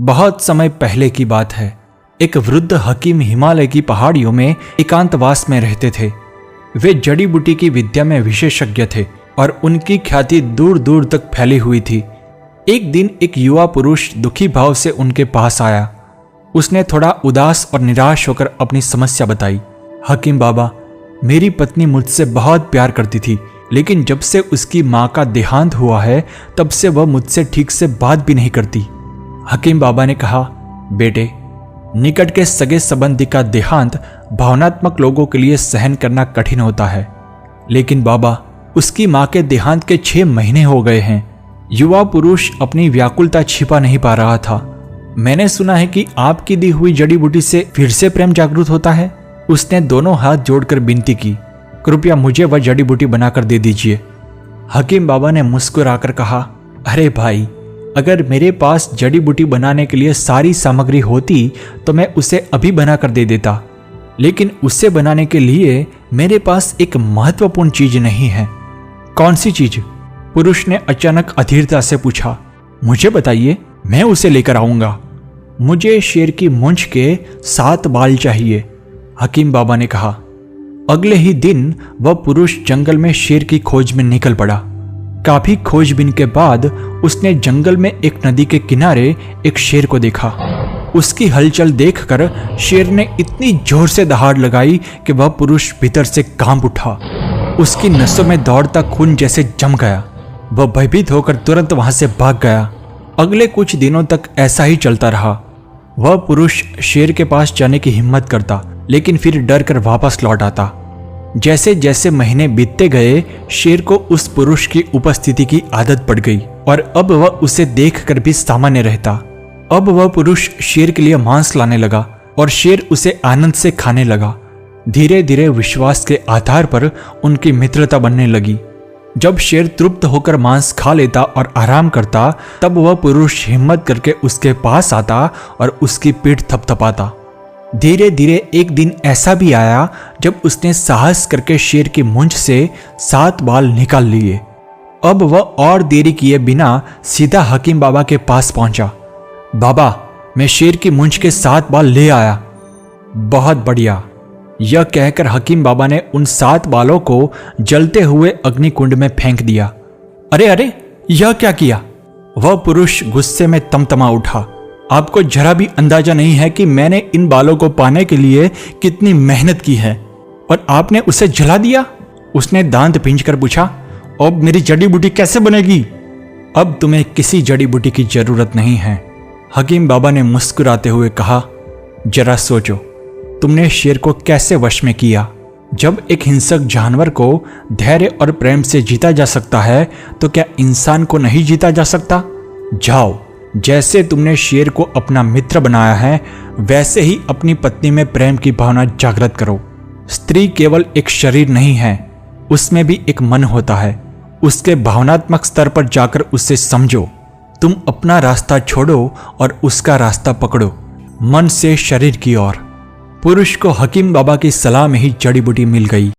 बहुत समय पहले की बात है। एक वृद्ध हकीम हिमालय की पहाड़ियों में एकांतवास में रहते थे। वे जड़ी बूटी की विद्या में विशेषज्ञ थे और उनकी ख्याति दूर दूर तक फैली हुई थी। एक दिन एक युवा पुरुष दुखी भाव से उनके पास आया। उसने थोड़ा उदास और निराश होकर अपनी समस्या बताई। हकीम बाबा, मेरी पत्नी मुझसे बहुत प्यार करती थी, लेकिन जब से उसकी माँ का देहांत हुआ है तब से वह मुझसे ठीक से बात भी नहीं करती। हकीम बाबा ने कहा, बेटे, निकट के सगे संबंधी का देहांत भावनात्मक लोगों के लिए सहन करना कठिन होता है, लेकिन बाबा, उसकी माँ के देहांत के 6 महीने हो गए हैं। युवा पुरुष अपनी व्याकुलता छिपा नहीं पा रहा था। मैंने सुना है कि आपकी दी हुई जड़ी बूटी से फिर से प्रेम जागृत होता है। उसने दोनों हाथ जोड़कर विनती की, कृपया मुझे वह जड़ी बूटी बनाकर दे दीजिए। हकीम बाबा ने मुस्कुराकर कहा, अरे भाई, अगर मेरे पास जड़ी बूटी बनाने के लिए सारी सामग्री होती तो मैं उसे अभी बनाकर दे देता, लेकिन उसे बनाने के लिए मेरे पास एक महत्वपूर्ण चीज नहीं है। कौन सी चीज? पुरुष ने अचानक अधीरता से पूछा। मुझे बताइए, मैं उसे लेकर आऊंगा। मुझे शेर की मूंछ के 7 बाल चाहिए, हकीम बाबा ने कहा। अगले ही दिन वह पुरुष जंगल में शेर की खोज में निकल पड़ा। काफी खोजबीन के बाद उसने जंगल में एक नदी के किनारे एक शेर को देखा। उसकी हलचल देखकर शेर ने इतनी जोर से दहाड़ लगाई कि वह पुरुष भीतर से कांप उठा। उसकी नसों में दौड़ता खून जैसे जम गया। वह भयभीत होकर तुरंत वहां से भाग गया। अगले कुछ दिनों तक ऐसा ही चलता रहा। वह पुरुष शेर के पास जाने की हिम्मत करता, लेकिन फिर डर कर वापस लौट आता। जैसे जैसे महीने बीतते गए, शेर को उस पुरुष की उपस्थिति की आदत पड़ गई और अब वह उसे देखकर भी सामान्य रहता। अब वह पुरुष शेर के लिए मांस लाने लगा और शेर उसे आनंद से खाने लगा। धीरे धीरे विश्वास के आधार पर उनकी मित्रता बनने लगी। जब शेर तृप्त होकर मांस खा लेता और आराम करता, तब वह पुरुष हिम्मत करके उसके पास आता और उसकी पीठ थपथपाता। धीरे धीरे एक दिन ऐसा भी आया जब उसने साहस करके शेर की मूंछ से 7 बाल निकाल लिए। अब वह और देरी किए बिना सीधा हकीम बाबा के पास पहुंचा। बाबा, मैं शेर की मूंछ के 7 बाल ले आया। बहुत बढ़िया। यह कहकर हकीम बाबा ने उन 7 बालों को जलते हुए अग्निकुंड में फेंक दिया। अरे अरे, यह क्या किया? वह पुरुष गुस्से में तमतमा उठा। आपको जरा भी अंदाजा नहीं है कि मैंने इन बालों को पाने के लिए कितनी मेहनत की है, और आपने उसे जला दिया। उसने दांत पींचकर पूछा, अब मेरी जड़ी बूटी कैसे बनेगी? अब तुम्हें किसी जड़ी बूटी की जरूरत नहीं है, हकीम बाबा ने मुस्कुराते हुए कहा। जरा सोचो, तुमने शेर को कैसे वश में किया? जब एक हिंसक जानवर को धैर्य और प्रेम से जीता जा सकता है, तो क्या इंसान को नहीं जीता जा सकता? जाओ, जैसे तुमने शेर को अपना मित्र बनाया है, वैसे ही अपनी पत्नी में प्रेम की भावना जागृत करो। स्त्री केवल एक शरीर नहीं है, उसमें भी एक मन होता है। उसके भावनात्मक स्तर पर जाकर उसे समझो। तुम अपना रास्ता छोड़ो और उसका रास्ता पकड़ो, मन से शरीर की ओर। पुरुष को हकीम बाबा की सलाह में ही जड़ी बूटी मिल गई।